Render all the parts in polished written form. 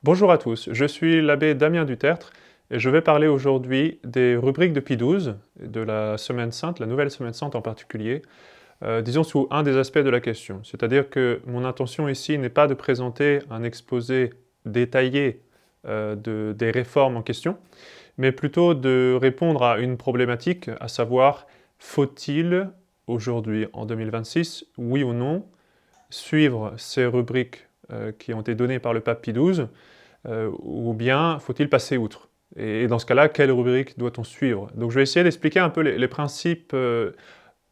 Bonjour à tous, je suis l'abbé Damien Dutertre et je vais parler aujourd'hui des rubriques de Pie XII, de la Semaine Sainte, la nouvelle Semaine Sainte en particulier, disons sous un des aspects de la question. C'est-à-dire que mon intention ici n'est pas de présenter un exposé détaillé des réformes en question, mais plutôt de répondre à une problématique, à savoir, faut-il aujourd'hui, en 2026, oui ou non, suivre ces rubriques qui ont été données par le pape Pie XII, ou bien faut-il passer outre? Et dans ce cas-là, quelle rubrique doit-on suivre? Donc je vais essayer d'expliquer un peu les principes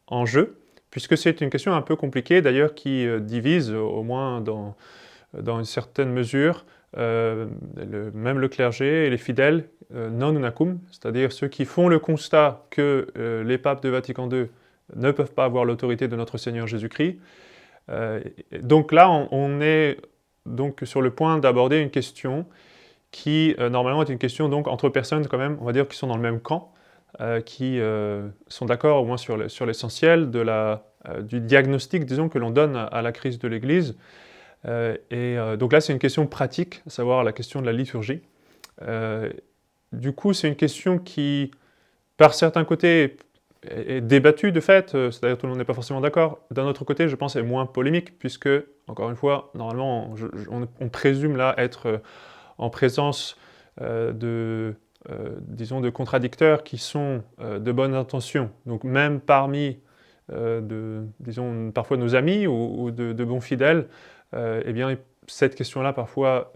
en jeu, puisque c'est une question un peu compliquée, d'ailleurs, qui divise, au moins dans une certaine mesure, même le clergé et les fidèles non unacum, c'est-à-dire ceux qui font le constat que les papes de Vatican II ne peuvent pas avoir l'autorité de notre Seigneur Jésus-Christ. Donc là, on est donc sur le point d'aborder une question qui normalement est une question donc entre personnes quand même, on va dire, qui sont dans le même camp, qui sont d'accord au moins sur l'essentiel du diagnostic, disons, que l'on donne à la crise de l'Église. Donc là, c'est une question pratique, à savoir la question de la liturgie. Du coup, c'est une question qui, par certains côtés, est débattue de fait, c'est-à-dire tout le monde n'est pas forcément d'accord. D'un autre côté, je pense, est moins polémique, puisque, encore une fois, normalement, on présume là être en présence disons, de contradicteurs qui sont de bonne intention. Donc même parmi, disons, parfois nos amis ou de bons fidèles, eh bien, cette question-là, parfois,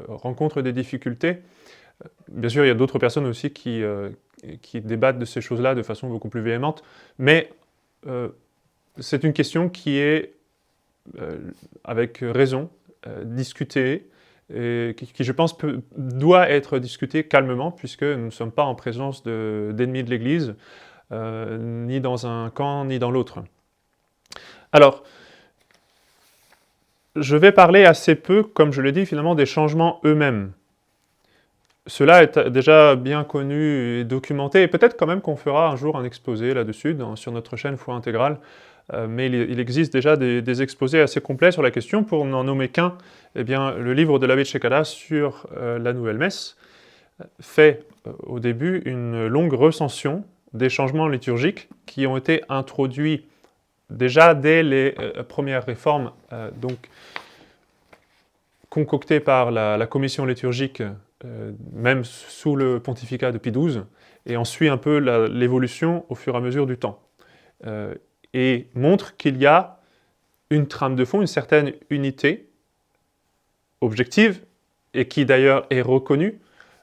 rencontre des difficultés. Bien sûr, il y a d'autres personnes aussi qui débattent de ces choses-là de façon beaucoup plus véhémente, mais c'est une question qui est, avec raison, discutée, et qui, je pense, doit être discutée calmement, puisque nous ne sommes pas en présence d'ennemis de l'Église, ni dans un camp, ni dans l'autre. Alors, je vais parler assez peu, comme je l'ai dit, finalement, des changements eux-mêmes. Cela est déjà bien connu et documenté, et peut-être quand même qu'on fera un jour un exposé là-dessus sur notre chaîne Foi Intégrale, mais il existe déjà des exposés assez complets sur la question. Pour n'en nommer qu'un, eh bien, le livre de l'abbé Cekada sur la Nouvelle Messe fait au début une longue recension des changements liturgiques qui ont été introduits déjà dès les premières réformes, donc concoctées par la commission liturgique, même sous le pontificat de Pie XII, et on suit un peu l'évolution au fur et à mesure du temps. Et montre qu'il y a une trame de fond, une certaine unité objective, et qui d'ailleurs est reconnue,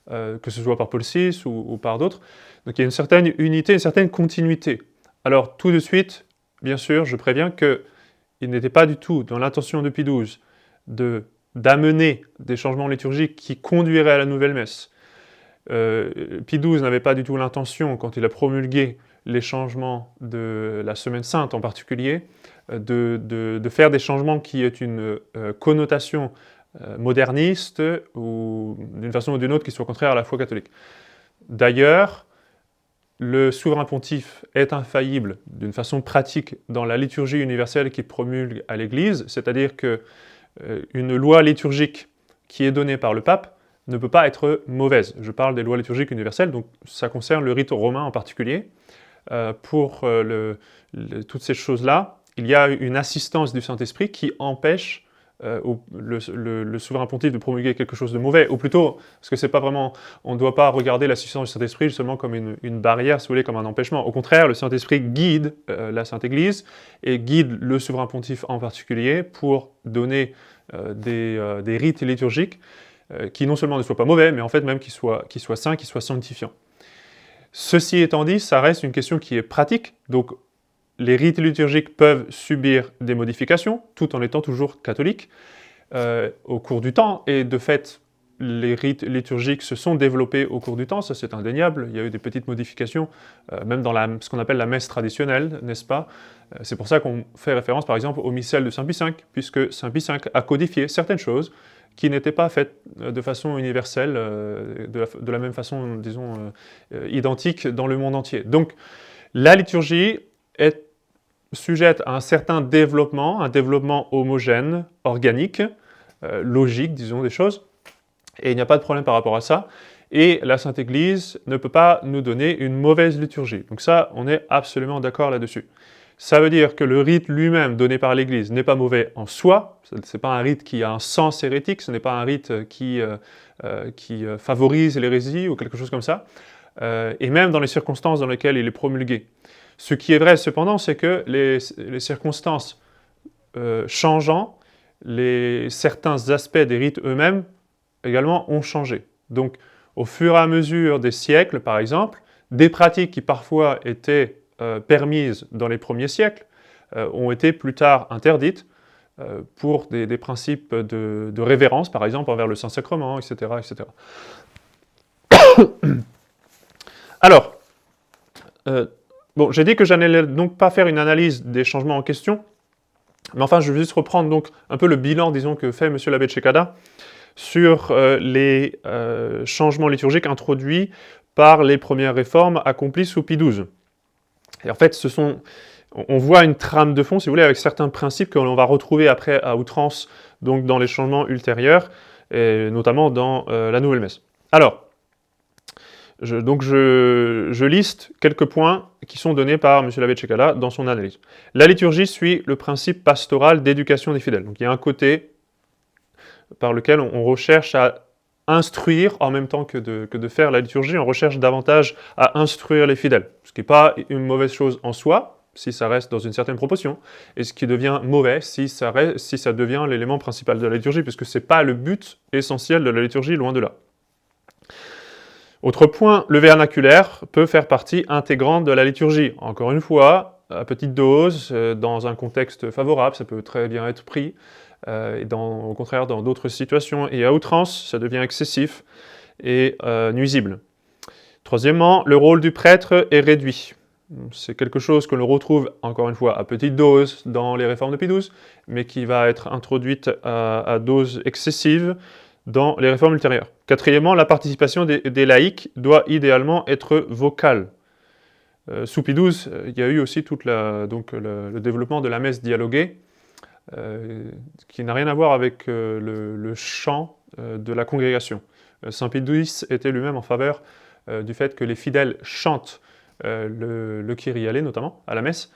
que ce soit par Paul VI ou par d'autres. Donc il y a une certaine unité, une certaine continuité. Alors tout de suite, bien sûr, je préviens qu'il n'était pas du tout dans l'intention de Pie XII d'amener des changements liturgiques qui conduiraient à la nouvelle messe. Pie XII n'avait pas du tout l'intention, quand il a promulgué les changements de la Semaine Sainte en particulier, de faire des changements qui aient une connotation moderniste ou d'une façon ou d'une autre qui soit contraire à la foi catholique. D'ailleurs, le souverain pontife est infaillible d'une façon pratique dans la liturgie universelle qu'il promulgue à l'Église, c'est-à-dire qu'une loi liturgique qui est donnée par le pape ne peut pas être mauvaise. Je parle des lois liturgiques universelles, donc ça concerne le rite romain en particulier. Pour toutes ces choses-là, il y a une assistance du Saint-Esprit qui empêche le souverain pontife de promulguer quelque chose de mauvais, ou plutôt, parce que c'est pas vraiment, on ne doit pas regarder l'assistance du Saint-Esprit seulement comme une barrière, si vous voulez, comme un empêchement. Au contraire, le Saint-Esprit guide la Sainte Église et guide le souverain pontife en particulier pour donner des rites liturgiques qui non seulement ne soient pas mauvais, mais en fait même qui soient saints, qui soient sanctifiants. Ceci étant dit, ça reste une question qui est pratique, donc les rites liturgiques peuvent subir des modifications, tout en étant toujours catholiques, au cours du temps, et de fait, les rites liturgiques se sont développés au cours du temps, ça c'est indéniable, il y a eu des petites modifications, même dans ce qu'on appelle la messe traditionnelle, n'est-ce pas? C'est pour ça qu'on fait référence par exemple au missel de Saint Pie V, puisque Saint Pie V a codifié certaines choses qui n'étaient pas faites de façon universelle, de la même façon, disons, identique dans le monde entier. Donc la liturgie est sujette à un certain développement, un développement homogène, organique, logique, disons, des choses. Et il n'y a pas de problème par rapport à ça. Et la Sainte Église ne peut pas nous donner une mauvaise liturgie. Donc ça, on est absolument d'accord là-dessus. Ça veut dire que le rite lui-même donné par l'Église n'est pas mauvais en soi. Ce n'est pas un rite qui a un sens hérétique, ce n'est pas un rite qui favorise l'hérésie ou quelque chose comme ça. Et même dans les circonstances dans lesquelles il est promulgué. Ce qui est vrai cependant, c'est que les circonstances changeant, certains aspects des rites eux-mêmes également ont changé. Donc, au fur et à mesure des siècles, par exemple, des pratiques qui parfois étaient permises dans les premiers siècles ont été plus tard interdites pour des principes de révérence, par exemple, envers le Saint-Sacrement, etc., etc. Alors, bon, j'ai dit que je n'allais donc pas faire une analyse des changements en question, mais enfin, je vais juste reprendre donc un peu le bilan, disons, que fait M. l'abbé Cekada sur les changements liturgiques introduits par les premières réformes accomplies sous Pie XII. Et en fait, on voit une trame de fond, si vous voulez, avec certains principes que l'on va retrouver après à outrance, donc dans les changements ultérieurs, et notamment dans la Nouvelle Messe. Alors, je liste quelques points qui sont donnés par M. l'abbé Cekada dans son analyse. La liturgie suit le principe pastoral d'éducation des fidèles. Donc il y a un côté par lequel on recherche à instruire en même temps que de faire la liturgie, on recherche davantage à instruire les fidèles, ce qui n'est pas une mauvaise chose en soi, si ça reste dans une certaine proportion, et ce qui devient mauvais si ça devient l'élément principal de la liturgie, puisque ce n'est pas le but essentiel de la liturgie, loin de là. Autre point, le vernaculaire peut faire partie intégrante de la liturgie. Encore une fois, à petite dose, dans un contexte favorable, ça peut très bien être pris, et au contraire dans d'autres situations, et à outrance, ça devient excessif et nuisible. Troisièmement, le rôle du prêtre est réduit. C'est quelque chose que l'on retrouve, encore une fois, à petite dose dans les réformes de Pie XII, mais qui va être introduite à dose excessive dans les réformes ultérieures. Quatrièmement, la participation des laïcs doit idéalement être vocale. Sous Pie XII, il y a eu aussi le développement de la messe dialoguée, qui n'a rien à voir avec le chant de la congrégation. Saint Pie X était lui-même en faveur du fait que les fidèles chantent le Kyrie allé, notamment, à la messe,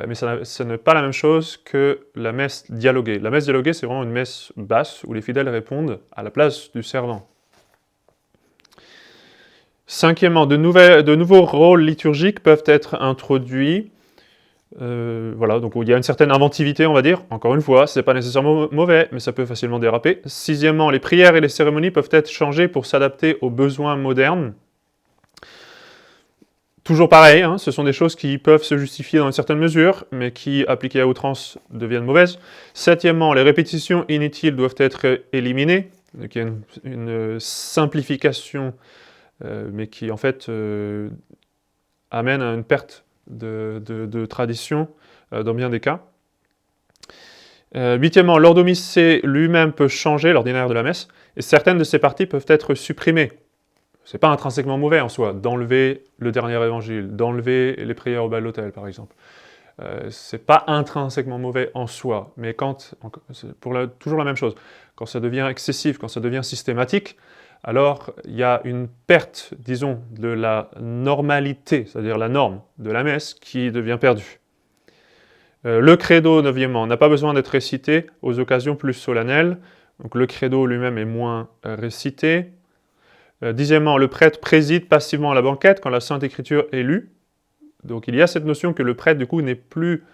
mais ce n'est pas la même chose que la messe dialoguée. La messe dialoguée, c'est vraiment une messe basse, où les fidèles répondent à la place du servant. Cinquièmement, de nouveaux rôles liturgiques peuvent être introduits. Voilà, donc il y a une certaine inventivité, on va dire. Encore une fois, c'est pas nécessairement mauvais, mais ça peut facilement déraper. Sixièmement, les prières et les cérémonies peuvent être changées pour s'adapter aux besoins modernes. Toujours pareil, hein, ce sont des choses qui peuvent se justifier dans une certaine mesure, mais qui, appliquées à outrance, deviennent mauvaises. Septièmement, les répétitions inutiles doivent être éliminées. Donc il y a une simplification, mais qui en fait amène à une perte de tradition dans bien des cas. Huitièmement, l'ordomicée lui-même peut changer, l'ordinaire de la messe, et certaines de ces parties peuvent être supprimées. C'est pas intrinsèquement mauvais en soi, d'enlever le dernier évangile, d'enlever les prières au bas de l'autel, par exemple. C'est pas intrinsèquement mauvais en soi, mais toujours la même chose. Quand ça devient excessif, quand ça devient systématique, alors il y a une perte, disons, de la normalité, c'est-à-dire la norme de la messe, qui devient perdue. Le credo, neuvièmement, n'a pas besoin d'être récité aux occasions plus solennelles, donc le credo lui-même est moins récité. Dixièmement, le prêtre préside passivement à la banquette quand la Sainte Écriture est lue. Donc il y a cette notion que le prêtre, du coup, n'est plus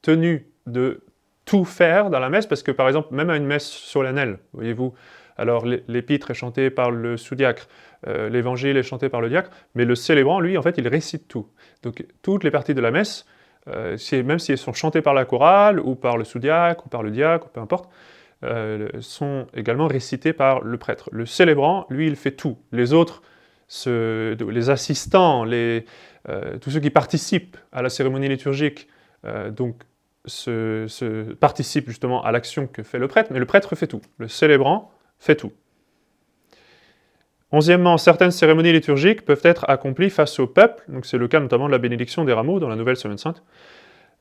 tenu de tout faire dans la messe, parce que, par exemple, même à une messe solennelle, voyez-vous, alors l'épître est chanté par le sous-diacre, l'évangile est chanté par le diacre, mais le célébrant, lui, en fait, il récite tout. Donc toutes les parties de la messe, même si elles sont chantées par la chorale, ou par le sous-diacre, ou par le diacre, peu importe, sont également récitées par le prêtre. Le célébrant, lui, il fait tout. Les autres, les assistants, tous ceux qui participent à la cérémonie liturgique, participent justement à l'action que fait le prêtre, mais le prêtre fait tout. Le célébrant fait tout. Onzièmement, certaines cérémonies liturgiques peuvent être accomplies face au peuple, donc c'est le cas notamment de la bénédiction des rameaux dans la Nouvelle Semaine Sainte,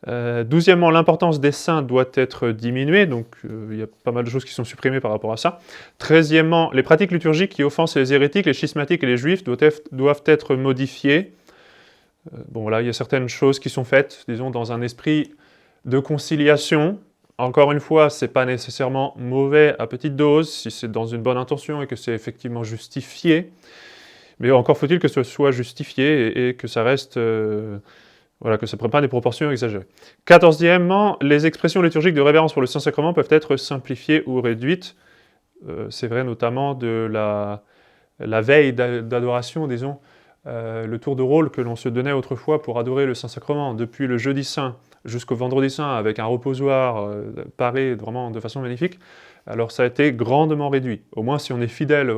Douzièmement, l'importance des saints doit être diminuée, donc il y a pas mal de choses qui sont supprimées par rapport à ça. Treizièmement, les pratiques liturgiques qui offensent les hérétiques, les schismatiques et les juifs doivent être modifiées. Bon voilà, il y a certaines choses qui sont faites, disons, dans un esprit de conciliation. Encore une fois, c'est pas nécessairement mauvais à petite dose, si c'est dans une bonne intention et que c'est effectivement justifié. Mais encore faut-il que ce soit justifié et que ça reste... voilà, que ça ne prenne pas des proportions exagérées. Quatorzièmement, les expressions liturgiques de révérence pour le Saint-Sacrement peuvent être simplifiées ou réduites. C'est vrai notamment de la veille d'adoration, disons, le tour de rôle que l'on se donnait autrefois pour adorer le Saint-Sacrement, depuis le jeudi saint jusqu'au vendredi saint, avec un reposoir paré vraiment de façon magnifique, alors ça a été grandement réduit. Au moins si on est fidèle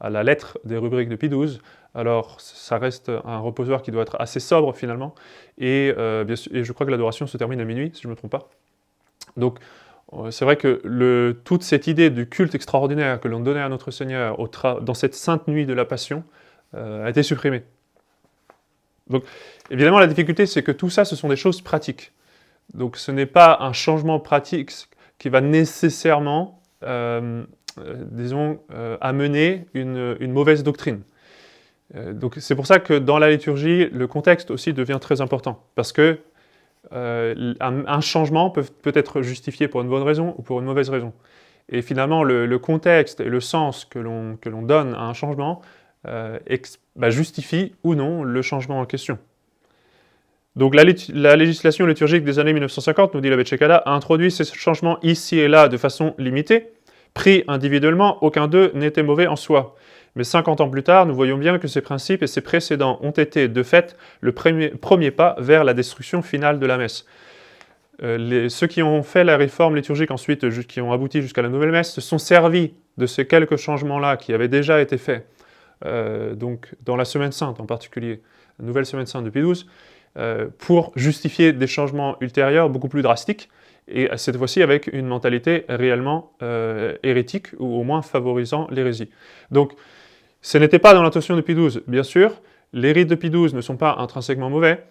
à la lettre des rubriques de Pie XII, alors ça reste un reposoir qui doit être assez sobre finalement, et je crois que l'adoration se termine à minuit, si je ne me trompe pas. Donc c'est vrai que toute cette idée du culte extraordinaire que l'on donnait à notre Seigneur dans cette sainte nuit de la Passion a été supprimée. Donc évidemment la difficulté c'est que tout ça ce sont des choses pratiques. Donc ce n'est pas un changement pratique qui va nécessairement, amener une mauvaise doctrine. Donc c'est pour ça que dans la liturgie, le contexte aussi devient très important, parce que un changement peut être justifié pour une bonne raison ou pour une mauvaise raison. Et finalement, le contexte et le sens que l'on donne à un changement justifie ou non le changement en question. Donc la législation liturgique des années 1950, nous dit l'abbé Cekada, a introduit ces changements ici et là de façon limitée. Pris individuellement, aucun d'eux n'était mauvais en soi. Mais 50 ans plus tard, nous voyons bien que ces principes et ces précédents ont été, de fait, le premier pas vers la destruction finale de la messe. Ceux qui ont fait la réforme liturgique ensuite, qui ont abouti jusqu'à la nouvelle messe, se sont servis de ces quelques changements-là qui avaient déjà été faits, donc dans la Semaine Sainte en particulier, la nouvelle Semaine Sainte de Pie XII, pour justifier des changements ultérieurs beaucoup plus drastiques, et cette fois-ci avec une mentalité réellement hérétique, ou au moins favorisant l'hérésie. Donc, ce n'était pas dans l'intention de Pie XII, bien sûr, les rites de Pie XII ne sont pas intrinsèquement mauvais,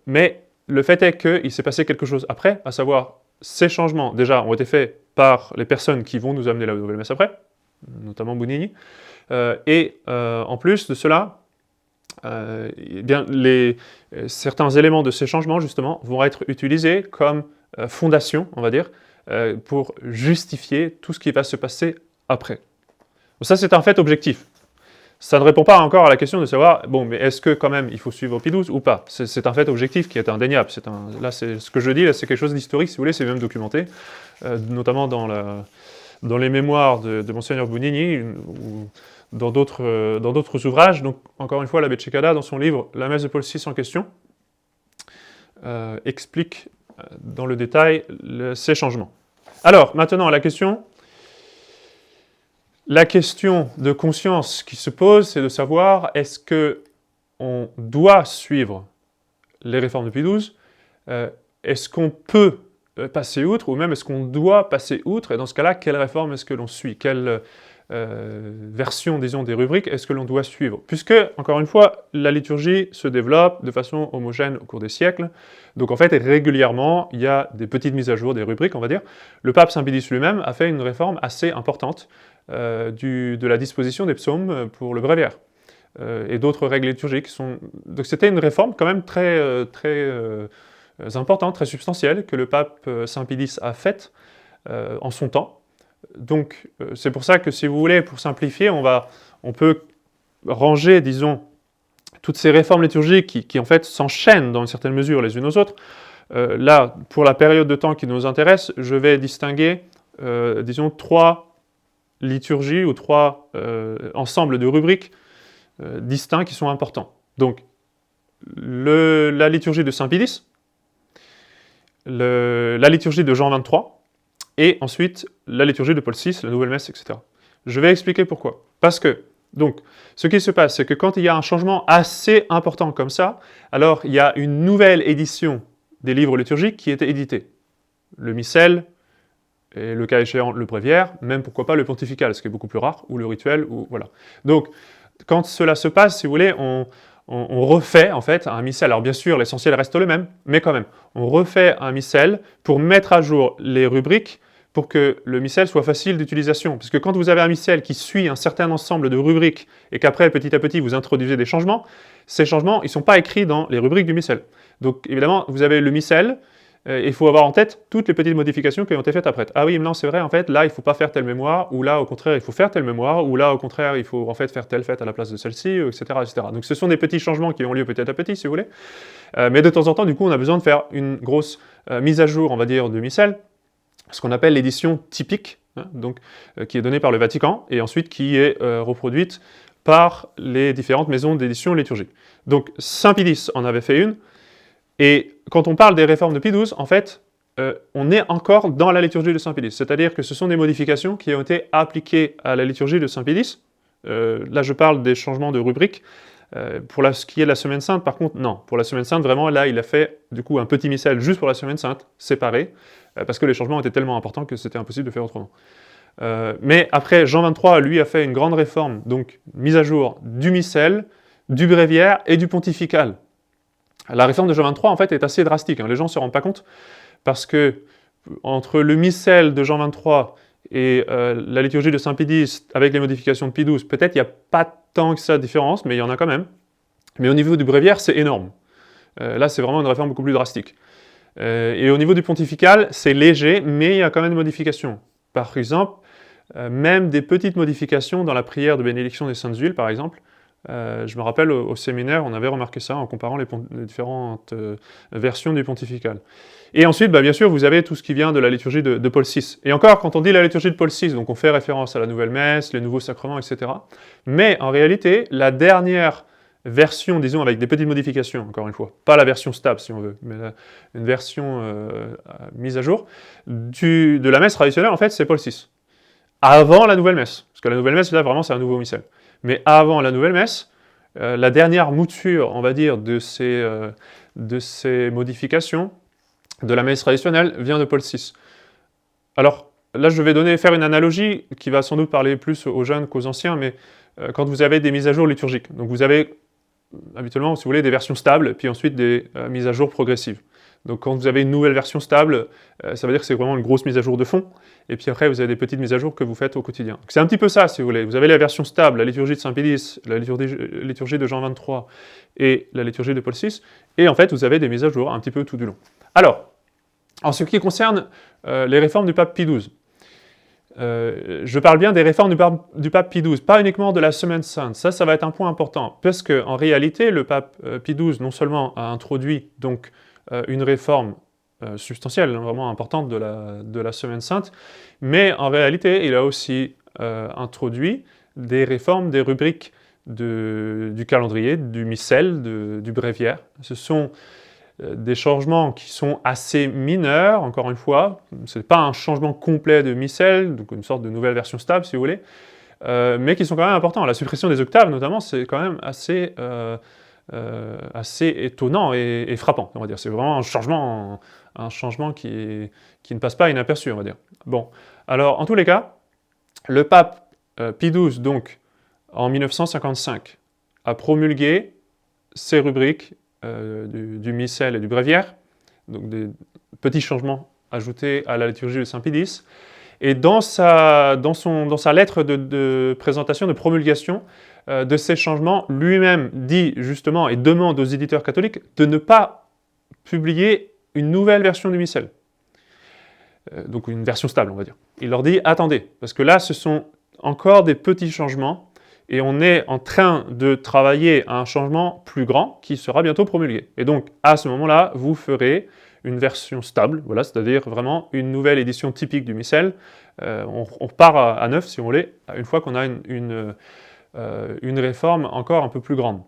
mais le fait est qu'il s'est passé quelque chose après, à savoir, ces changements, déjà, ont été faits par les personnes qui vont nous amener la nouvelle messe après, notamment Bonini, et en plus de cela, certains éléments de ces changements, justement, vont être utilisés comme fondation, on va dire, pour justifier tout ce qui va se passer après. Donc ça, c'est un fait objectif. Ça ne répond pas encore à la question de savoir, bon, mais est-ce que quand même il faut suivre Pie XII ou pas? C'est un fait objectif qui est indéniable. Là, ce que je dis, là, c'est quelque chose d'historique, si vous voulez, c'est même documenté, notamment dans les mémoires de Monseigneur Bonini, ou dans d'autres ouvrages. Donc, encore une fois, l'abbé Cekada, dans son livre « La messe de Paul VI en question », explique dans le détail ces changements. Alors, maintenant, la question de conscience qui se pose, c'est de savoir, est-ce qu'on doit suivre les réformes de Pie XII? Est-ce qu'on peut passer outre, ou même est-ce qu'on doit passer outre? Et dans ce cas-là, quelle réforme est-ce que l'on suit? Quelle version, disons, des rubriques est-ce que l'on doit suivre? Puisque, encore une fois, la liturgie se développe de façon homogène au cours des siècles, donc en fait, régulièrement, il y a des petites mises à jour des rubriques, on va dire. Le pape Saint Pie X lui-même a fait une réforme assez importante de la disposition des psaumes pour le bréviaire, et d'autres règles liturgiques. Donc c'était une réforme quand même très importante, très substantielle, que le pape Saint Pie X a faite en son temps. Donc c'est pour ça que, si vous voulez, pour simplifier, on peut ranger, disons, toutes ces réformes liturgiques qui en fait s'enchaînent dans une certaine mesure les unes aux autres. Là, pour la période de temps qui nous intéresse, je vais distinguer, disons, 3 liturgies ou 3 ensembles de rubriques distincts qui sont importants. Donc, la liturgie de Saint Pie X, la liturgie de Jean XXIII, et ensuite la liturgie de Paul VI, la nouvelle messe, etc. Je vais expliquer pourquoi. Parce que, donc, ce qui se passe, c'est que quand il y a un changement assez important comme ça, alors il y a une nouvelle édition des livres liturgiques qui est éditée. Le missel, et le cas échéant, le bréviaire, même pourquoi pas le pontifical, ce qui est beaucoup plus rare, ou le rituel, ou voilà. Donc, quand cela se passe, si vous voulez, on refait en fait un missel. Alors bien sûr, l'essentiel reste le même, mais quand même, on refait un missel pour mettre à jour les rubriques pour que le missel soit facile d'utilisation. Parce que quand vous avez un missel qui suit un certain ensemble de rubriques et qu'après, petit à petit, vous introduisez des changements, ces changements, ils ne sont pas écrits dans les rubriques du missel. Donc évidemment, vous avez le missel, il faut avoir en tête toutes les petites modifications qui ont été faites après. Ah oui, mais non, c'est vrai, en fait, là, il ne faut pas faire telle mémoire, ou là, au contraire, il faut faire telle mémoire, ou là, au contraire, il faut en fait faire telle fête à la place de celle-ci, etc., etc. Donc ce sont des petits changements qui ont lieu petit à petit, si vous voulez. Mais de temps en temps, du coup, on a besoin de faire une grosse mise à jour, on va dire, du missel, ce qu'on appelle l'édition typique, hein, donc, qui est donnée par le Vatican, et ensuite qui est reproduite par les différentes maisons d'édition liturgique. Donc Saint Pie X en avait fait une, et quand on parle des réformes de Pie XII, en fait, on est encore dans la liturgie de Saint Pie X, c'est-à-dire que ce sont des modifications qui ont été appliquées à la liturgie de Saint Pie X. Là, je parle des changements de rubrique. Pour ce qui est de la Semaine Sainte, par contre, non. Pour la Semaine Sainte, vraiment, là, il a fait, du coup, un petit missel juste pour la Semaine Sainte, séparé, parce que les changements étaient tellement importants que c'était impossible de faire autrement. Mais après, Jean XXIII, lui, a fait une grande réforme, donc mise à jour du missel, du bréviaire et du pontifical. La réforme de Jean XXIII, en fait, est assez drastique, hein. Les gens ne se rendent pas compte, parce que entre le missel de Jean XXIII et la liturgie de Saint Pie X, avec les modifications de Pie XII, peut-être il n'y a pas tant que ça de différence, mais il y en a quand même. Mais au niveau du bréviaire, c'est énorme. Là, c'est vraiment une réforme beaucoup plus drastique. Et au niveau du pontifical, c'est léger, mais il y a quand même des modifications. Par exemple, même des petites modifications dans la prière de bénédiction des saintes huiles, par exemple. Je me rappelle au séminaire, on avait remarqué ça en comparant les différentes versions du pontifical. Et ensuite, bien sûr, vous avez tout ce qui vient de la liturgie de Paul VI. Et encore, quand on dit la liturgie de Paul VI, donc on fait référence à la nouvelle messe, les nouveaux sacrements, etc. Mais en réalité, la dernière version, disons, avec des petites modifications, encore une fois, pas la version stable si on veut, mais une version mise à jour, de la messe traditionnelle, en fait, c'est Paul VI. Avant la nouvelle messe, parce que la nouvelle messe, là, vraiment, c'est un nouveau missel. Mais avant la nouvelle messe, la dernière mouture, on va dire, de ces modifications de la messe traditionnelle vient de Paul VI. Alors, là, je vais faire une analogie qui va sans doute parler plus aux jeunes qu'aux anciens, mais quand vous avez des mises à jour liturgiques, donc vous avez habituellement, si vous voulez, des versions stables, puis ensuite des mises à jour progressives. Donc quand vous avez une nouvelle version stable, ça veut dire que c'est vraiment une grosse mise à jour de fond, et puis après vous avez des petites mises à jour que vous faites au quotidien. C'est un petit peu ça, si vous voulez. Vous avez la version stable, la liturgie de Saint Pie X, la liturgie de Jean XXIII et la liturgie de Paul VI, et en fait vous avez des mises à jour un petit peu tout du long. Alors, en ce qui concerne les réformes du pape Pie XII, je parle bien des réformes du pape Pie XII, pas uniquement de la Semaine Sainte. Ça va être un point important, parce qu'en réalité, le pape Pie XII, non seulement a introduit donc une réforme substantielle, vraiment importante de la Semaine Sainte, mais en réalité, il a aussi introduit des réformes des rubriques du calendrier, du missel, du bréviaire. Ce sont des changements qui sont assez mineurs, encore une fois, ce n'est pas un changement complet de missel, donc une sorte de nouvelle version stable si vous voulez, mais qui sont quand même importants. La suppression des octaves notamment, c'est quand même assez étonnant et frappant, on va dire. C'est vraiment un changement qui ne passe pas inaperçu, on va dire. Bon, alors en tous les cas, le pape Pie XII, donc, en 1955, a promulgué ces rubriques du missel et du bréviaire, donc des petits changements ajoutés à la liturgie de Saint Pie X. Et dans sa lettre de présentation, de promulgation de ces changements, lui-même dit justement et demande aux éditeurs catholiques de ne pas publier une nouvelle version du missel. Donc une version stable, on va dire. Il leur dit, attendez, parce que là, ce sont encore des petits changements, et on est en train de travailler à un changement plus grand qui sera bientôt promulgué. Et donc, à ce moment-là, vous ferez une version stable, voilà, c'est-à-dire vraiment une nouvelle édition typique du missel. On repart à neuf, si on voulait, une fois qu'on a une réforme encore un peu plus grande.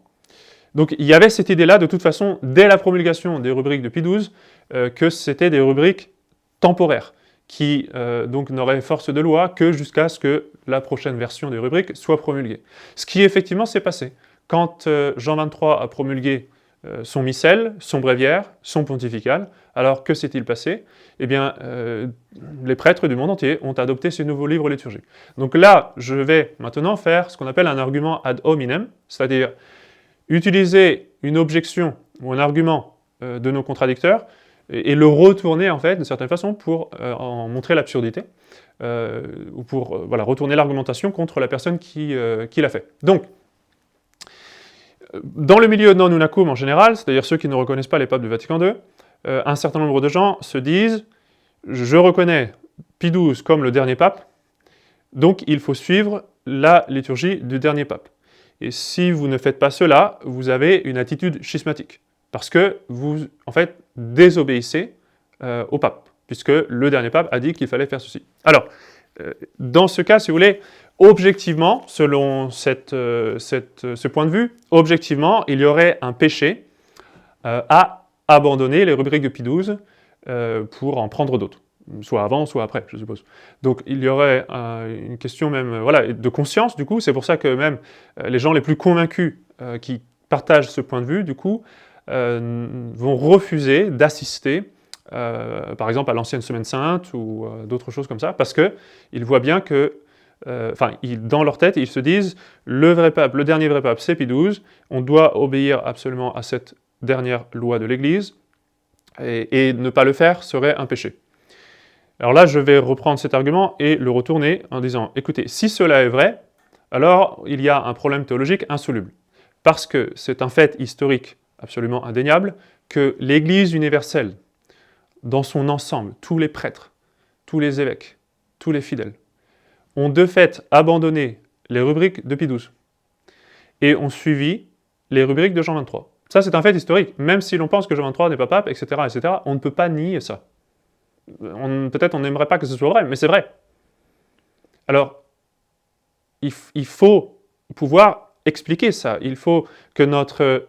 Donc il y avait cette idée-là, de toute façon, dès la promulgation des rubriques de Pie XII, que c'était des rubriques temporaires, qui donc n'auraient force de loi que jusqu'à ce que la prochaine version des rubriques soit promulguée. Ce qui effectivement s'est passé. Quand Jean XXIII a promulgué son missel, son bréviaire, son pontifical, alors que s'est-il passé? Eh bien, les prêtres du monde entier ont adopté ces nouveaux livres liturgiques. Donc là, je vais maintenant faire ce qu'on appelle un argument ad hominem, c'est-à-dire utiliser une objection ou un argument de nos contradicteurs et le retourner, en fait, d'une certaine façon, pour en montrer l'absurdité, ou pour voilà, retourner l'argumentation contre la personne qui l'a fait. Donc, dans le milieu non unacum en général, c'est-à-dire ceux qui ne reconnaissent pas les papes du Vatican II, un certain nombre de gens se disent « je reconnais Pie XII comme le dernier pape, donc il faut suivre la liturgie du dernier pape. Et si vous ne faites pas cela, vous avez une attitude schismatique, parce que vous, en fait, désobéissez au pape, puisque le dernier pape a dit qu'il fallait faire ceci. » Alors, dans ce cas, si vous voulez, objectivement, selon ce point de vue, objectivement, il y aurait un péché à abandonner les rubriques de Pie XII pour en prendre d'autres, soit avant, soit après, je suppose. Donc il y aurait une question même voilà, de conscience, du coup, c'est pour ça que même les gens les plus convaincus qui partagent ce point de vue, du coup, vont refuser d'assister par exemple à l'ancienne Semaine Sainte ou d'autres choses comme ça, parce qu'ils voient bien que, dans leur tête, ils se disent le vrai pape, le dernier vrai pape, c'est Pie XII, on doit obéir absolument à cette dernière loi de l'Église, et ne pas le faire serait un péché. Alors là, je vais reprendre cet argument et le retourner en disant, écoutez, si cela est vrai, alors il y a un problème théologique insoluble, parce que c'est un fait historique absolument indéniable que l'Église universelle, dans son ensemble, tous les prêtres, tous les évêques, tous les fidèles, ont de fait abandonné les rubriques de Pie XII et ont suivi les rubriques de Jean XXIII. Ça, c'est un fait historique. Même si l'on pense que Jean XXIII n'est pas pape, etc., etc., on ne peut pas nier ça. Peut-être on n'aimerait pas que ce soit vrai, mais c'est vrai. Alors, il faut pouvoir expliquer ça. Il faut que notre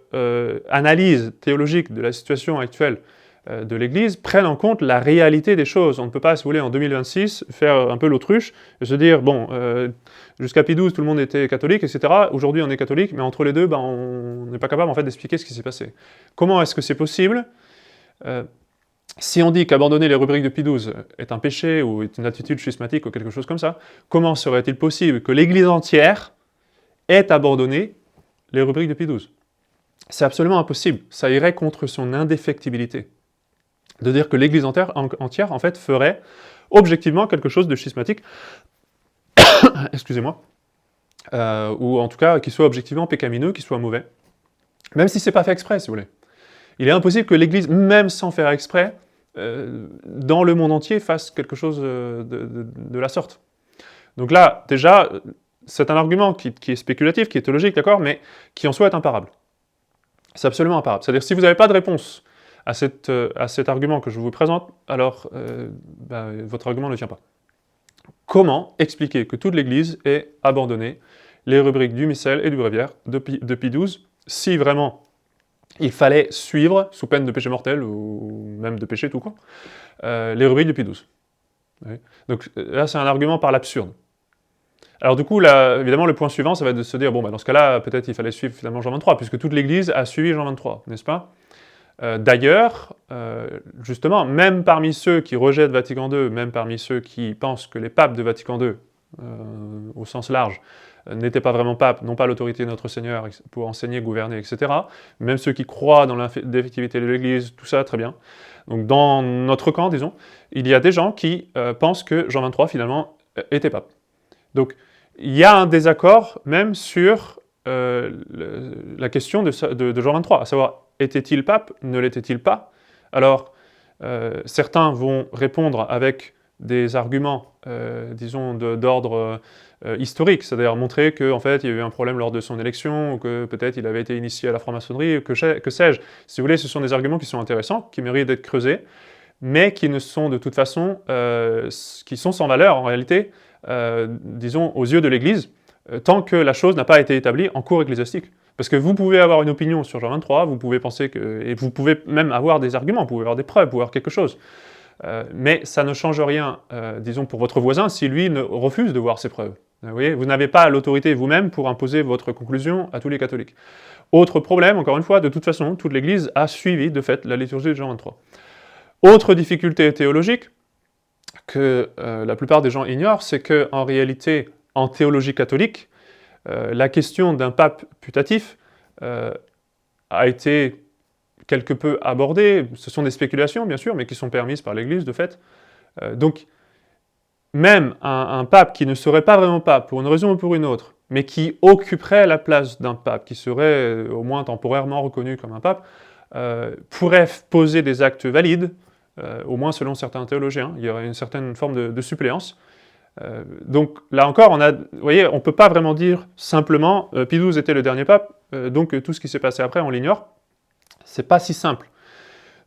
analyse théologique de la situation actuelle de l'Église prenne en compte la réalité des choses. On ne peut pas, si vous voulez, en 2026, faire un peu l'autruche et se dire, bon, jusqu'à Pie XII, tout le monde était catholique, etc. Aujourd'hui, on est catholique, mais entre les deux, on n'est pas capable, en fait, d'expliquer ce qui s'est passé. Comment est-ce que c'est possible si on dit qu'abandonner les rubriques de Pie XII est un péché ou est une attitude schismatique ou quelque chose comme ça, comment serait-il possible que l'Église entière ait abandonné les rubriques de Pie XII? C'est absolument impossible. Ça irait contre son indéfectibilité. De dire que l'Église entière, en fait, ferait objectivement quelque chose de schismatique, excusez-moi, ou en tout cas qui soit objectivement pécamineux, qui soit mauvais, même si c'est pas fait exprès, si vous voulez. Il est impossible que l'Église, même sans faire exprès, dans le monde entier, fasse quelque chose de la sorte. Donc là, déjà, c'est un argument qui est spéculatif, qui est théologique, d'accord, mais qui en soi est imparable. C'est absolument imparable. C'est-à-dire, si vous n'avez pas de réponse à cet argument que je vous présente, alors votre argument ne tient pas. Comment expliquer que toute l'Église ait abandonné les rubriques du missel et du bréviaire de Pie XII, si vraiment il fallait suivre, sous peine de péché mortel, ou même de péché tout court, les rubriques de Pie XII. Oui. Donc là, c'est un argument par l'absurde. Alors du coup, là, évidemment, le point suivant, ça va être de se dire, bon, dans ce cas-là, peut-être il fallait suivre finalement Jean XXIII, puisque toute l'Église a suivi Jean XXIII, n'est-ce pas? D'ailleurs, justement, même parmi ceux qui rejettent Vatican II, même parmi ceux qui pensent que les papes de Vatican II, au sens large, n'étaient pas vraiment papes, n'ont pas l'autorité de notre Seigneur pour enseigner, gouverner, etc., même ceux qui croient dans l'effectivité de l'Église, tout ça, très bien. Donc dans notre camp, disons, il y a des gens qui pensent que Jean XXIII, finalement, était pape. Donc il y a un désaccord même sur la question de Jean XXIII, à savoir, était-il pape, ne l'était-il pas? Alors, certains vont répondre avec des arguments, disons, d'ordre historique, c'est-à-dire montrer qu'en fait, il y a eu un problème lors de son élection, ou que peut-être il avait été initié à la franc-maçonnerie, ou que sais-je. Si vous voulez, ce sont des arguments qui sont intéressants, qui méritent d'être creusés, mais qui ne sont de toute façon, qui sont sans valeur en réalité, disons, aux yeux de l'Église, tant que la chose n'a pas été établie en cours ecclésiastique. Parce que vous pouvez avoir une opinion sur Jean XXIII, vous pouvez penser que... et vous pouvez même avoir des arguments, vous pouvez avoir des preuves, vous pouvez avoir quelque chose. Mais ça ne change rien, disons, pour votre voisin, si lui refuse de voir ces preuves. Vous voyez, vous n'avez pas l'autorité vous-même pour imposer votre conclusion à tous les catholiques. Autre problème, encore une fois, de toute façon, toute l'Église a suivi, de fait, la liturgie de Jean XXIII. Autre difficulté théologique, que la plupart des gens ignorent, c'est qu'en réalité, en théologie catholique, la question d'un pape putatif a été quelque peu abordé. Ce sont des spéculations, bien sûr, mais qui sont permises par l'Église, de fait. Donc, même un pape qui ne serait pas vraiment pape, pour une raison ou pour une autre, mais qui occuperait la place d'un pape, qui serait au moins temporairement reconnu comme un pape, pourrait poser des actes valides, au moins selon certains théologiens. Il y aurait une certaine forme de suppléance. Donc là encore, vous voyez, on ne peut pas vraiment dire simplement Pie XII était le dernier pape, donc tout ce qui s'est passé après, on l'ignore. C'est pas si simple.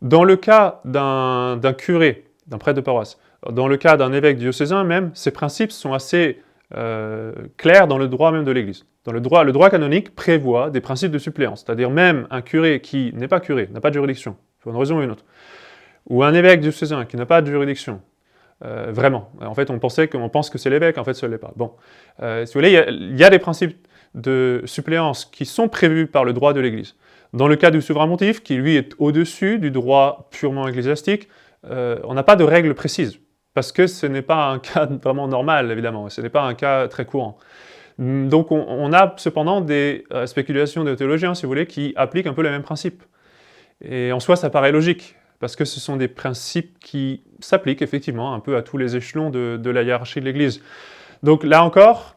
Dans le cas d'un curé, d'un prêtre de paroisse, dans le cas d'un évêque diocésain même, ces principes sont assez clairs dans le droit même de l'Église. Le droit canonique prévoit des principes de suppléance, c'est-à-dire même un curé qui n'est pas curé, n'a pas de juridiction, pour une raison ou une autre, ou un évêque diocésain qui n'a pas de juridiction, vraiment. En fait, on pense que c'est l'évêque, en fait, ce n'est pas. Bon, si vous voulez, il y a des principes de suppléance qui sont prévus par le droit de l'Église. Dans le cas du souverain pontife, qui lui est au-dessus du droit purement ecclésiastique, on n'a pas de règles précises, parce que ce n'est pas un cas vraiment normal, évidemment, ce n'est pas un cas très courant. Donc on a cependant des spéculations de théologiens, si vous voulez, qui appliquent un peu les mêmes principes. Et en soi, ça paraît logique, parce que ce sont des principes qui s'appliquent effectivement un peu à tous les échelons de la hiérarchie de l'Église. Donc là encore,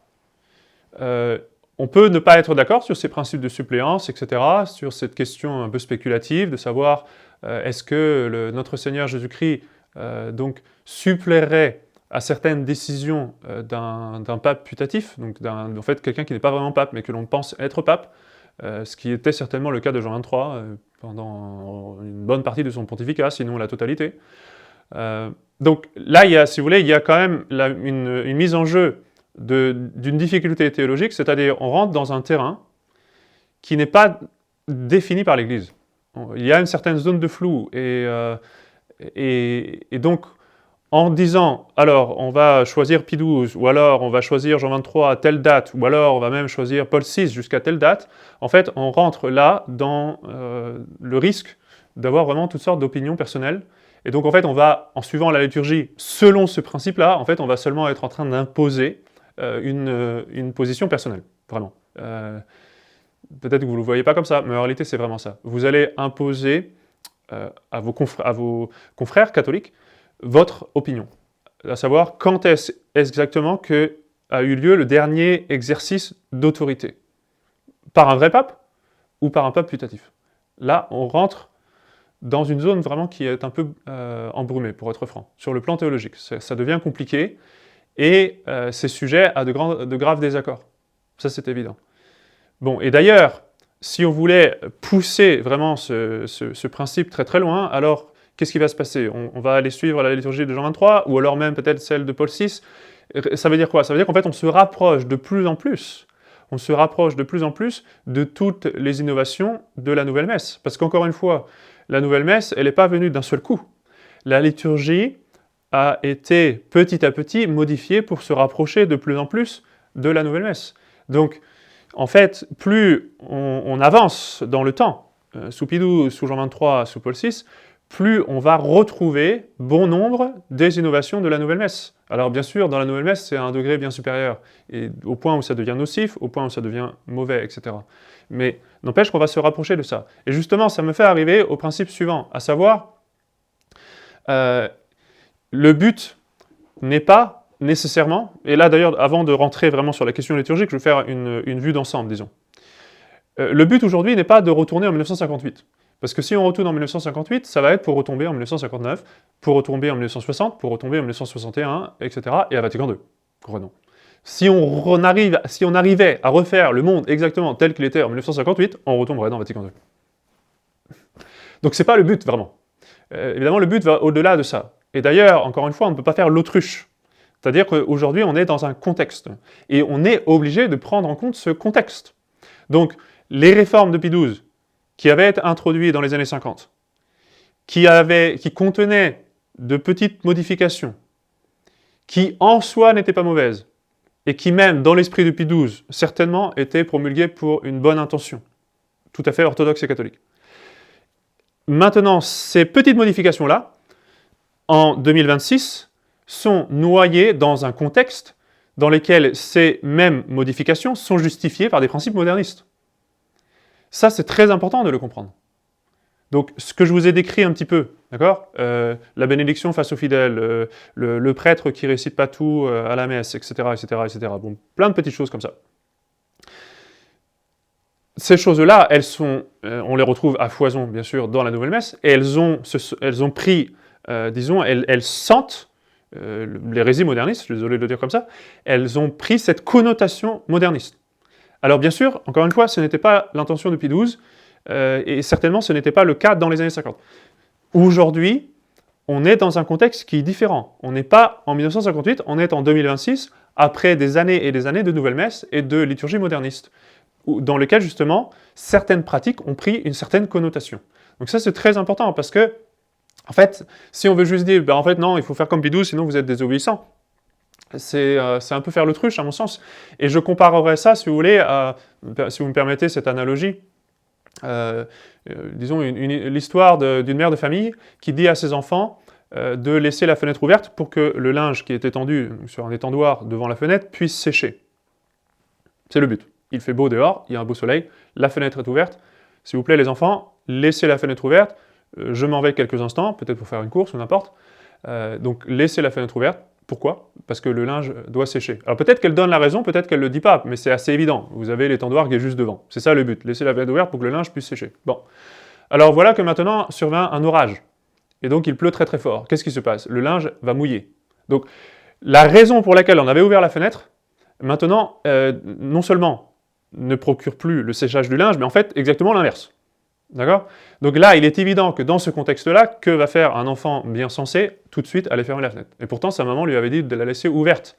on peut ne pas être d'accord sur ces principes de suppléance, etc., sur cette question un peu spéculative de savoir est-ce que notre Seigneur Jésus-Christ donc suppléerait à certaines décisions d'un pape putatif, donc en fait quelqu'un qui n'est pas vraiment pape mais que l'on pense être pape, ce qui était certainement le cas de Jean XXIII pendant une bonne partie de son pontificat, sinon la totalité. Donc là, si vous voulez, il y a quand même une mise en jeu d'une difficulté théologique, c'est-à-dire on rentre dans un terrain qui n'est pas défini par l'Église. Il y a une certaine zone de flou, et donc en disant, alors on va choisir Pie XII, ou alors on va choisir Jean XXIII à telle date, ou alors on va même choisir Paul VI jusqu'à telle date, en fait on rentre là dans le risque d'avoir vraiment toutes sortes d'opinions personnelles. Et donc en fait on va, en suivant la liturgie selon ce principe-là, en fait on va seulement être en train d'imposer une position personnelle, vraiment. Peut-être que vous ne le voyez pas comme ça, mais en réalité c'est vraiment ça. Vous allez imposer à vos confrères catholiques votre opinion, à savoir quand est-ce exactement qu'a eu lieu le dernier exercice d'autorité, par un vrai pape ou par un pape putatif. Là, on rentre dans une zone vraiment qui est un peu embrumée, pour être franc, sur le plan théologique. Ça devient compliqué, et c'est sujet à de graves désaccords. Ça, c'est évident. Bon, et d'ailleurs, si on voulait pousser vraiment ce principe très très loin, alors qu'est-ce qui va se passer ? On va aller suivre la liturgie de Jean XXIII, ou alors même peut-être celle de Paul VI. Ça veut dire quoi ? Ça veut dire qu'en fait on se rapproche de plus en plus de toutes les innovations de la Nouvelle Messe. Parce qu'encore une fois, la Nouvelle Messe, elle n'est pas venue d'un seul coup. La liturgie a été petit à petit modifiée pour se rapprocher de plus en plus de la Nouvelle Messe. Donc, en fait, plus on avance dans le temps, sous Pie XII, sous Jean XXIII, sous Paul VI, plus on va retrouver bon nombre des innovations de la Nouvelle Messe. Alors bien sûr, dans la Nouvelle Messe, c'est à un degré bien supérieur, et au point où ça devient nocif, au point où ça devient mauvais, etc. Mais n'empêche qu'on va se rapprocher de ça. Et justement, ça me fait arriver au principe suivant, à savoir, le but n'est pas nécessairement, et là d'ailleurs, avant de rentrer vraiment sur la question liturgique, je vais faire une vue d'ensemble, disons. Le but aujourd'hui n'est pas de retourner en 1958. Parce que si on retourne en 1958, ça va être pour retomber en 1959, pour retomber en 1960, pour retomber en 1961, etc. et à Vatican II. Comprenons. Si on arrivait à refaire le monde exactement tel qu'il était en 1958, on retomberait dans Vatican II. Donc c'est pas le but, vraiment. Évidemment, le but va au-delà de ça. Et d'ailleurs, encore une fois, on ne peut pas faire l'autruche. C'est-à-dire qu'aujourd'hui, on est dans un contexte. Et on est obligé de prendre en compte ce contexte. Donc, les réformes de Pie XII, qui avaient été introduites dans les années 50, qui contenaient de petites modifications, qui en soi n'étaient pas mauvaises, et qui même, dans l'esprit de Pie XII, certainement étaient promulguées pour une bonne intention, tout à fait orthodoxe et catholique. Maintenant, ces petites modifications-là, en 2026, sont noyées dans un contexte dans lequel ces mêmes modifications sont justifiées par des principes modernistes. Ça, c'est très important de le comprendre. Donc, ce que je vous ai décrit un petit peu, d'accord, la bénédiction face aux fidèles, le prêtre qui récite pas tout à la messe, etc., etc., etc. Bon, plein de petites choses comme ça. Ces choses-là, elles sont, on les retrouve à foison, bien sûr, dans la nouvelle messe, et elles ont pris, disons, elles sentent, l'hérésie moderniste, je suis désolé de le dire comme ça, elles ont pris cette connotation moderniste. Alors bien sûr, encore une fois, ce n'était pas l'intention de Pie XII, et certainement ce n'était pas le cas dans les années 50. Aujourd'hui, on est dans un contexte qui est différent. On n'est pas en 1958, on est en 2026, après des années et des années de nouvelles messes et de liturgie moderniste, dans lesquelles justement certaines pratiques ont pris une certaine connotation. Donc ça c'est très important parce que, en fait, si on veut juste dire, ben, en fait non, il faut faire comme Pie XII, sinon vous êtes désobéissant, c'est un peu faire l'autruche à mon sens. Et je comparerais ça, si vous voulez, si vous me permettez cette analogie, disons l'histoire d'une mère de famille qui dit à ses enfants de laisser la fenêtre ouverte pour que le linge qui est étendu sur un étendoir devant la fenêtre puisse sécher. C'est le but. Il fait beau dehors, il y a un beau soleil, la fenêtre est ouverte. S'il vous plaît les enfants, laissez la fenêtre ouverte, je m'en vais quelques instants, peut-être pour faire une course ou n'importe. Donc laissez la fenêtre ouverte. Pourquoi? Parce que le linge doit sécher. Alors peut-être qu'elle donne la raison, peut-être qu'elle ne le dit pas, mais c'est assez évident. Vous avez l'étendoir qui est juste devant. C'est ça le but, laisser la fenêtre ouverte pour que le linge puisse sécher. Bon. Alors voilà que maintenant survient un orage. Et donc il pleut très très fort. Qu'est-ce qui se passe? Le linge va mouiller. Donc la raison pour laquelle on avait ouvert la fenêtre, maintenant, non seulement ne procure plus le séchage du linge, mais en fait exactement l'inverse. D'accord? Donc là, il est évident que dans ce contexte-là, que va faire un enfant bien sensé? Tout de suite aller fermer la fenêtre. Et pourtant, sa maman lui avait dit de la laisser ouverte.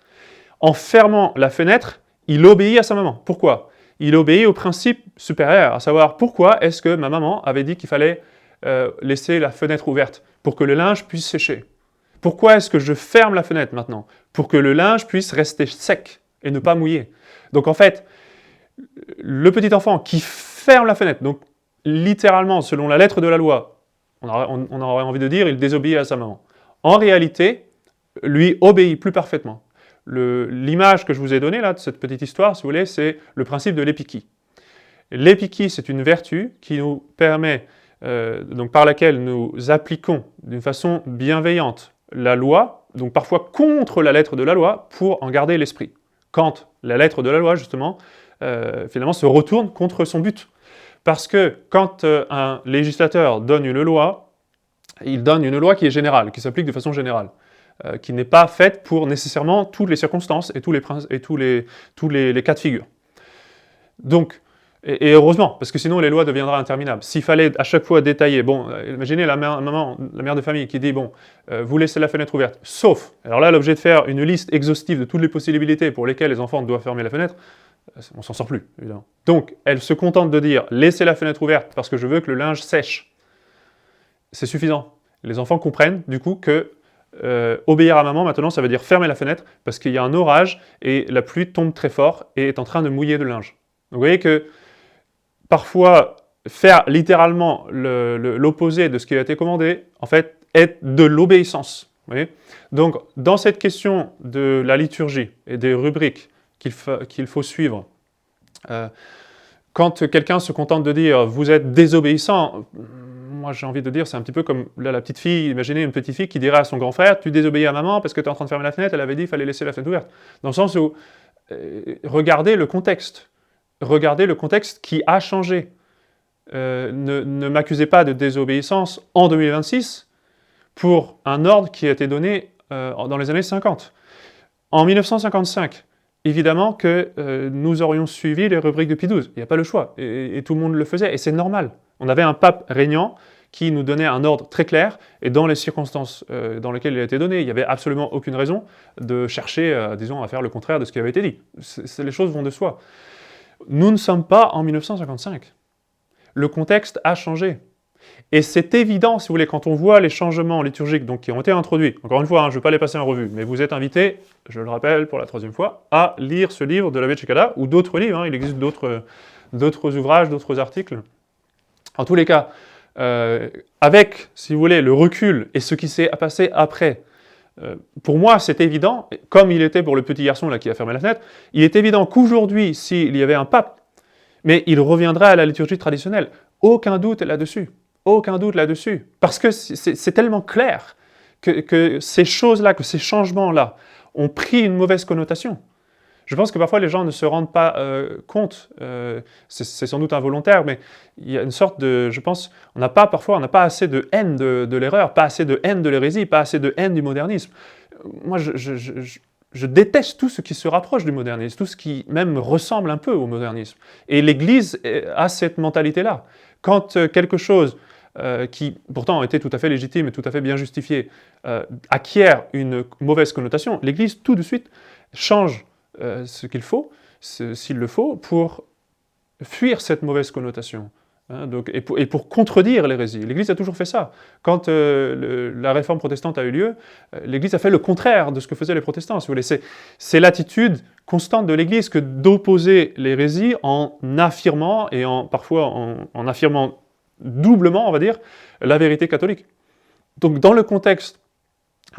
En fermant la fenêtre, il obéit à sa maman. Pourquoi? Il obéit au principe supérieur, à savoir pourquoi est-ce que ma maman avait dit qu'il fallait laisser la fenêtre ouverte pour que le linge puisse sécher. Pourquoi est-ce que je ferme la fenêtre maintenant? Pour que le linge puisse rester sec et ne pas mouiller. Donc en fait, le petit enfant qui ferme la fenêtre, donc littéralement, selon la lettre de la loi, on aurait envie de dire, il désobéit à sa maman. En réalité, lui obéit plus parfaitement. L'image que je vous ai donnée là, de cette petite histoire, si vous voulez, c'est le principe de l'épiquie. L'épiquie, c'est une vertu qui nous permet, donc par laquelle nous appliquons d'une façon bienveillante la loi, donc parfois contre la lettre de la loi, pour en garder l'esprit. Quand la lettre de la loi, justement, finalement se retourne contre son but. Parce que quand un législateur donne une loi, il donne une loi qui est générale, qui s'applique de façon générale, qui n'est pas faite pour nécessairement toutes les circonstances et tous les cas de figure. Donc, et heureusement, parce que sinon les lois deviendraient interminables. S'il fallait à chaque fois détailler, bon, imaginez la mère de famille qui dit, bon, vous laissez la fenêtre ouverte, sauf, alors là l'objet de faire une liste exhaustive de toutes les possibilités pour lesquelles les enfants doivent fermer la fenêtre, on s'en sort plus, évidemment. Donc, elle se contente de dire « laissez la fenêtre ouverte parce que je veux que le linge sèche ». C'est suffisant. Les enfants comprennent, du coup, que obéir à maman, maintenant, ça veut dire fermer la fenêtre parce qu'il y a un orage et la pluie tombe très fort et est en train de mouiller le linge. Donc, vous voyez que, parfois, faire littéralement l'opposé de ce qui a été commandé, en fait, est de l'obéissance. Vous voyez ? Donc, dans cette question de la liturgie et des rubriques, qu'il faut suivre. Quand quelqu'un se contente de dire « vous êtes désobéissant », moi j'ai envie de dire, c'est un petit peu comme là, la petite fille, imaginez une petite fille qui dirait à son grand frère « tu désobéis à maman parce que tu es en train de fermer la fenêtre, elle avait dit qu'il fallait laisser la fenêtre ouverte ». Dans le sens où, regardez le contexte qui a changé. Ne m'accusez pas de désobéissance en 2026 pour un ordre qui a été donné dans les années 50. En 1955, évidemment que nous aurions suivi les rubriques de Pie XII. Il n'y a pas le choix. Et tout le monde le faisait. Et c'est normal. On avait un pape régnant qui nous donnait un ordre très clair. Et dans les circonstances dans lesquelles il a été donné, il n'y avait absolument aucune raison de chercher, disons, à faire le contraire de ce qui avait été dit. Les choses vont de soi. Nous ne sommes pas en 1955. Le contexte a changé. Et c'est évident, si vous voulez, quand on voit les changements liturgiques donc, qui ont été introduits, encore une fois, je ne vais pas les passer en revue, mais vous êtes invités, je le rappelle pour la 3e fois, à lire ce livre de l'abbé Cekada, ou d'autres livres, il existe d'autres ouvrages, d'autres articles. En tous les cas, avec, si vous voulez, le recul et ce qui s'est passé après, pour moi, c'est évident, comme il était pour le petit garçon là, qui a fermé la fenêtre, il est évident qu'aujourd'hui, s'il y avait un pape Mais il reviendra à la liturgie traditionnelle. Aucun doute là-dessus. Aucun doute là-dessus. Parce que c'est tellement clair que ces choses-là, que ces changements-là ont pris une mauvaise connotation. Je pense que parfois les gens ne se rendent pas compte, c'est sans doute involontaire, mais il y a une sorte de, je pense, on n'a pas assez de haine de l'erreur, pas assez de haine de l'hérésie, pas assez de haine du modernisme. Moi, je déteste tout ce qui se rapproche du modernisme, tout ce qui même ressemble un peu au modernisme. Et l'Église a cette mentalité-là. Quand quelque chose qui pourtant était tout à fait légitime et tout à fait bien justifié, acquiert une mauvaise connotation, l'Église tout de suite change ce qu'il faut, s'il le faut, pour fuir cette mauvaise connotation. Hein, donc, et pour contredire l'hérésie. L'Église a toujours fait ça. Quand la réforme protestante a eu lieu, l'Église a fait le contraire de ce que faisaient les protestants. Si vous voulez. C'est l'attitude constante de l'Église que d'opposer l'hérésie en affirmant, et parfois en affirmant doublement, on va dire, la vérité catholique. Donc dans le contexte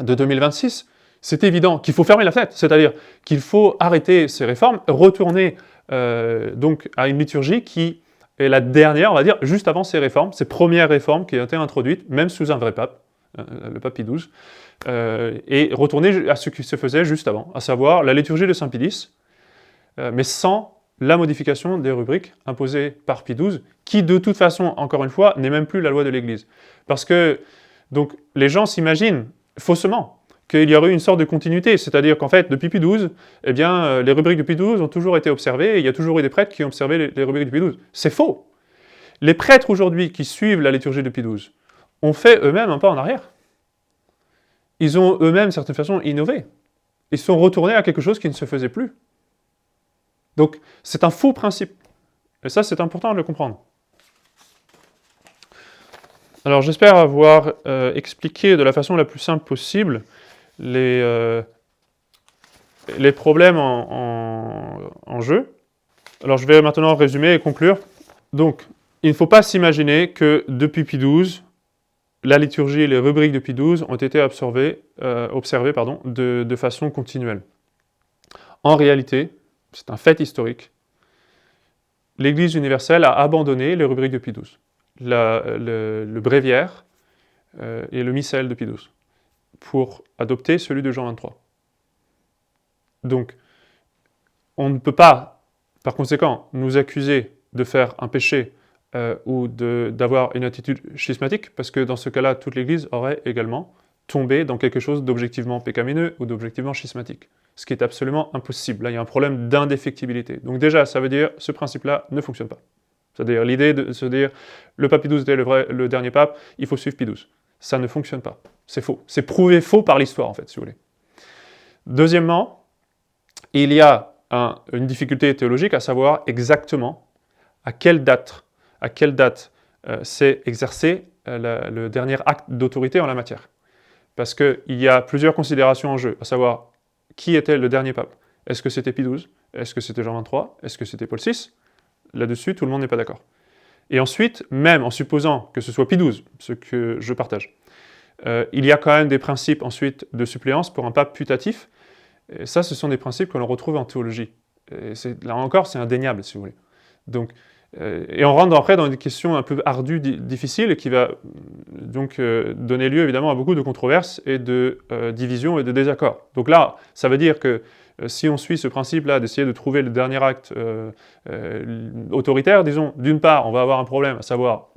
de 2026, c'est évident qu'il faut fermer la fenêtre, c'est-à-dire qu'il faut arrêter ces réformes, retourner donc à une liturgie qui est la dernière, on va dire, juste avant ces réformes, ces premières réformes qui ont été introduites, même sous un vrai pape, le pape Pie XII, et retourner à ce qui se faisait juste avant, à savoir la liturgie de Saint Pie X, mais sans la modification des rubriques imposées par Pie XII, qui de toute façon, encore une fois, n'est même plus la loi de l'Église. Parce que donc, les gens s'imaginent faussement qu'il y aurait une sorte de continuité, c'est-à-dire qu'en fait, depuis Pie XII, eh bien, les rubriques de Pie XII ont toujours été observées, et il y a toujours eu des prêtres qui ont observé les rubriques de Pie XII. C'est faux. Les prêtres aujourd'hui qui suivent la liturgie de Pie XII ont fait eux-mêmes un pas en arrière. Ils ont eux-mêmes, d'une certaine façon, innové. Ils sont retournés à quelque chose qui ne se faisait plus. Donc, c'est un faux principe. Et ça, c'est important de le comprendre. Alors, j'espère avoir expliqué de la façon la plus simple possible les problèmes en jeu. Alors, je vais maintenant résumer et conclure. Donc, il ne faut pas s'imaginer que depuis Pie XII, la liturgie et les rubriques de Pie XII ont été observées de façon continuelle. En réalité, c'est un fait historique, l'Église universelle a abandonné les rubriques de Pie XII, le bréviaire et le missel de Pie XII, pour adopter celui de Jean XXIII. Donc, on ne peut pas, par conséquent, nous accuser de faire un péché ou d'avoir une attitude schismatique, parce que dans ce cas-là, toute l'Église aurait également tombé dans quelque chose d'objectivement pécamineux ou d'objectivement schismatique, ce qui est absolument impossible. Là, il y a un problème d'indéfectibilité. Donc déjà, ça veut dire ce principe-là ne fonctionne pas. C'est-à-dire l'idée de se dire le pape Pie XII était le dernier pape, il faut suivre Pie XII. Ça ne fonctionne pas. C'est faux. C'est prouvé faux par l'histoire, en fait, si vous voulez. Deuxièmement, il y a une difficulté théologique, à savoir exactement à quelle date s'est exercé le dernier acte d'autorité en la matière. Parce qu'il y a plusieurs considérations en jeu, à savoir qui était le dernier pape. Est-ce que c'était Pie XII? Est-ce que c'était Jean XXIII? Est-ce que c'était Paul VI? Là-dessus, tout le monde n'est pas d'accord. Et ensuite, même en supposant que ce soit Pie XII, ce que je partage, il y a quand même des principes ensuite de suppléance pour un pape putatif. Et ça, ce sont des principes que l'on retrouve en théologie. Et là encore, c'est indéniable, si vous voulez. Donc, et on rentre après dans une question un peu ardue, difficile, et qui va donc donner lieu évidemment à beaucoup de controverses et de divisions et de désaccords. Donc là, ça veut dire que si on suit ce principe-là d'essayer de trouver le dernier acte autoritaire, disons, d'une part, on va avoir un problème, à savoir,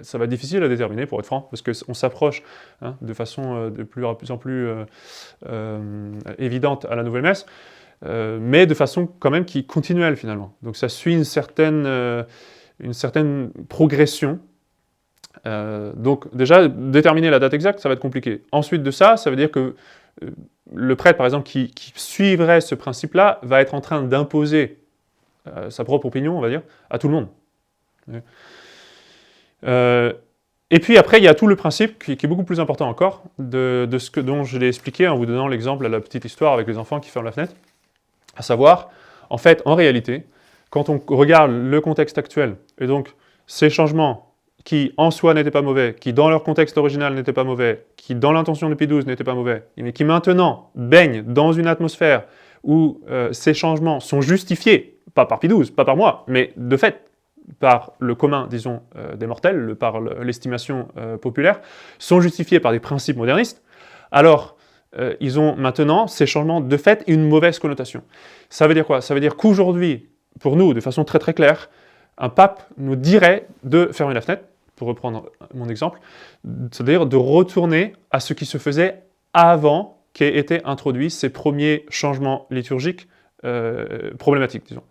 ça va être difficile à déterminer, pour être franc, parce qu'on s'approche de façon de plus en plus évidente à la nouvelle messe, mais de façon quand même qui est continuelle finalement. Donc ça suit une certaine progression. Donc déjà, déterminer la date exacte, ça va être compliqué. Ensuite de ça, ça veut dire que le prêtre, par exemple, qui suivrait ce principe-là, va être en train d'imposer sa propre opinion, on va dire, à tout le monde. Et puis après, il y a tout le principe qui est beaucoup plus important encore, de ce dont je l'ai expliqué en vous donnant l'exemple à la petite histoire avec les enfants qui ferment la fenêtre. À savoir, en fait, en réalité, quand on regarde le contexte actuel, et donc ces changements qui en soi n'étaient pas mauvais, qui dans leur contexte original n'étaient pas mauvais, qui dans l'intention de Pie XII n'étaient pas mauvais, mais qui maintenant baignent dans une atmosphère où ces changements sont justifiés pas par Pie XII, pas par moi, mais de fait, par le commun, disons, des mortels, par l'estimation populaire, sont justifiés par des principes modernistes, alors ils ont maintenant ces changements de fait une mauvaise connotation. Ça veut dire quoi? Ça veut dire qu'aujourd'hui, pour nous, de façon très très claire, un pape nous dirait de fermer la fenêtre, pour reprendre mon exemple, c'est-à-dire de retourner à ce qui se faisait avant qu'aient été introduits ces premiers changements liturgiques problématiques, disons.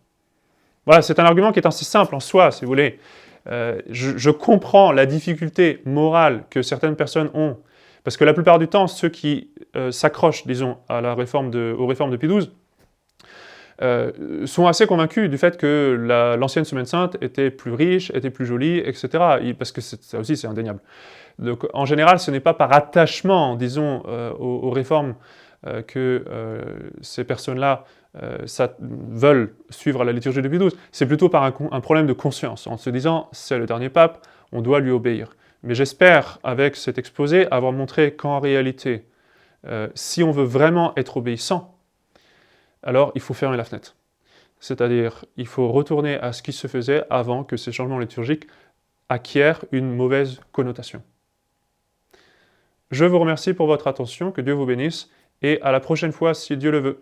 Voilà, c'est un argument qui est assez simple en soi, si vous voulez. Je comprends la difficulté morale que certaines personnes ont, parce que la plupart du temps, ceux qui s'accrochent, disons, à aux réformes de Pie XII, sont assez convaincus du fait que l'ancienne Semaine Sainte était plus riche, était plus jolie, etc. Parce que ça aussi, c'est indéniable. Donc, en général, ce n'est pas par attachement, disons, aux réformes que ces personnes-là veulent suivre la liturgie de Pie XII. C'est plutôt par un problème de conscience, en se disant, c'est le dernier pape, on doit lui obéir. Mais j'espère, avec cet exposé, avoir montré qu'en réalité, si on veut vraiment être obéissant, alors il faut fermer la fenêtre. C'est-à-dire, il faut retourner à ce qui se faisait avant que ces changements liturgiques acquièrent une mauvaise connotation. Je vous remercie pour votre attention, que Dieu vous bénisse, et à la prochaine fois si Dieu le veut.